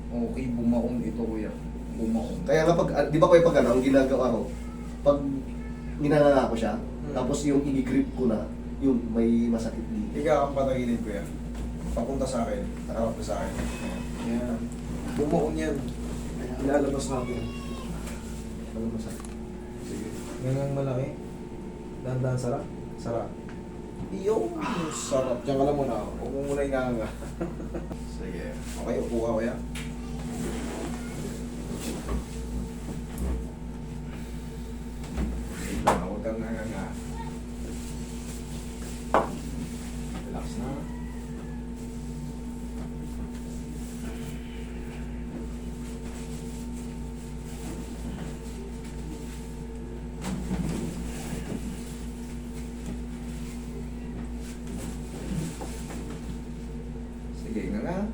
Okay, bumaon ito kuya. Bumaon. Kaya nga pag, di ba kayo pag ano, ang ginagawa ko, pag ginanganga ko siya, tapos yung i-grip ko na, yun, may masakit dito. Higa kang patagilid kuya. Papunta sa akin. Harap ka sa akin. Yan. Bumaon yan. Ilalabas natin. Ano masakit? Sige. Ganyan malaki. Dahan-dahan sarap. Sarap. Iyo, sarap. Diyan ka lang muna. Huwag mo muna inganga. Sige. Okay, upo ka kuya. Huwag kang nganga. Relax na. Sige, nganga.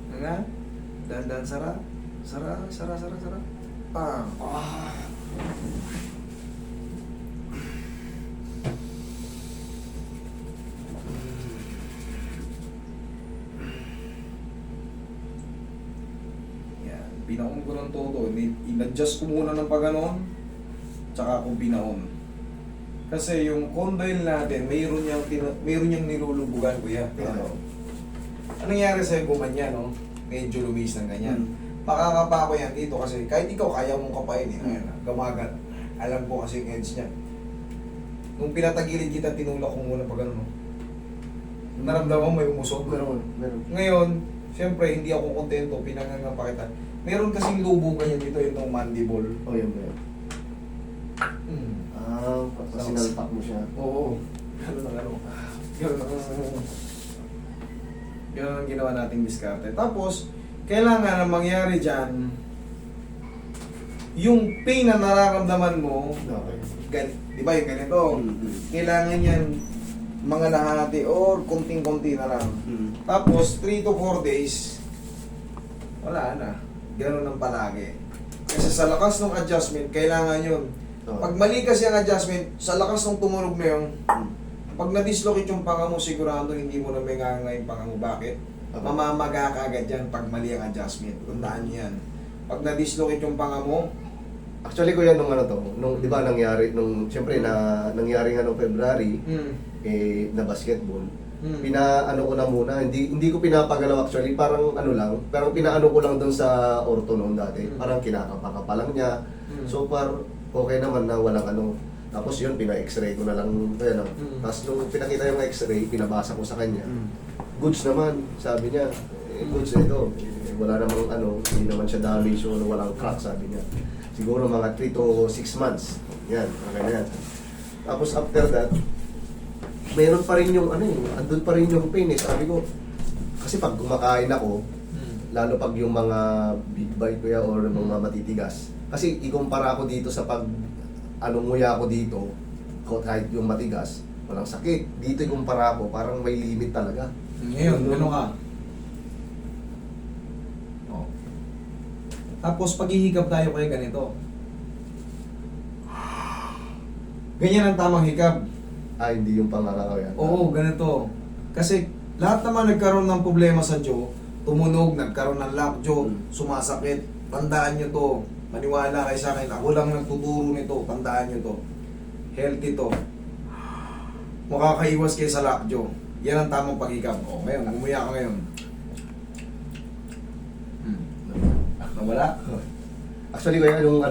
Nganga. Dahan-dahan sara. Sara, sara, sara, sara. Pang. Ah. Yan. Binaon ko ng todo. In-adjust ko muna ng pag-ganon. Tsaka ako binaon. Kasi yung condyle natin, mayroon niyang nilulubugan, kuya. Ano? Anong nangyari sa'yo gumanyan, no? Medyo lumis ng ganyan. Pakakapa ko yan dito kasi kahit ikaw kaya mong kapain eh. Ayan, gamagat. Alam ko kasi yung edge niya. Nung pinatagilid kita, tinulak ko muna pag ano, no? Naramdaman mo may umusog. Meron. Ngayon, siyempre, hindi ako kontento, pinanganga pa kita. Meron kasing lubugan yan dito, yung mandible. Oh, yun ba yun? Kasi nalpak mo siya. Oo. Gano'n ang ano. Gano'n ang ginawa nating diskarte. Tapos, kailangan na mangyari dyan, yung pain na nararamdaman mo, Okay. di ba yung ganito? Kailangan yan mga lahati or konting-konti na lang. Tapos, 3 to 4 days, wala na. Gano'n ang palagi. Kasi sa lakas ng adjustment, kailangan yun. Pag mali kasi ang adjustment, sa lakas ng tumunog na yun, pag na-dislocate yung panga mo, sigurado hindi mo na may nganga yung panga mo. Bakit? Mamamaga ka agad yan pag mali ang adjustment. Tandaan nyo yan. Pag na-dislocate yung panga mo, Actually, kuya, nung ano to, nung, di ba nangyari, siyempre, nangyari nga nung February, na basketball, pinaano ko na muna, hindi ko pinapagalaw actually, parang ano lang, parang pinaano ko lang doon sa ortho noon dati, parang kinakapakapa lang niya, so okay naman na walang ano. Tapos yun, pina-x-ray ko na lang, ano. Tapos nung pinakita yung x-ray, pinabasa ko sa kanya. Goods naman, sabi niya. Goods ito. Wala namang ano, hindi naman siya damage o walang crack, sabi niya. Siguro mga 3 to 6 months. Yan, okay na yan. Tapos after that, mayroon pa rin yung ano andun pa rin yung pain eh. Sabi ko, kasi pag kumakain ako, lalo pag yung mga big bite kuya or mga matitigas. Kasi ikumpara ko dito sa pag nguya ko dito, kahit yung matigas, walang sakit. Dito ikumpara ko, parang may limit talaga. ngayon, gano'n ka. Oh. Tapos paghihikab tayo kaya ganito. Ganyan ang tamang hikab. Hindi yung pangangakaw yan. Oo, ganito. Kasi lahat naman nagkaroon ng problema sa jaw, tumunog, nagkaroon ng lockjaw, sumasakit. Tandaan nyo to. Maniwala kayo sa akin. Ako lang nagtuturo nito. Tandaan nyo to. Healthy to. Makakaiwas kayo sa lockjaw. Yan ang tamang paghikab. O, ngayon, umuya ka ngayon. Nawala? Actually, kuya, yung ano,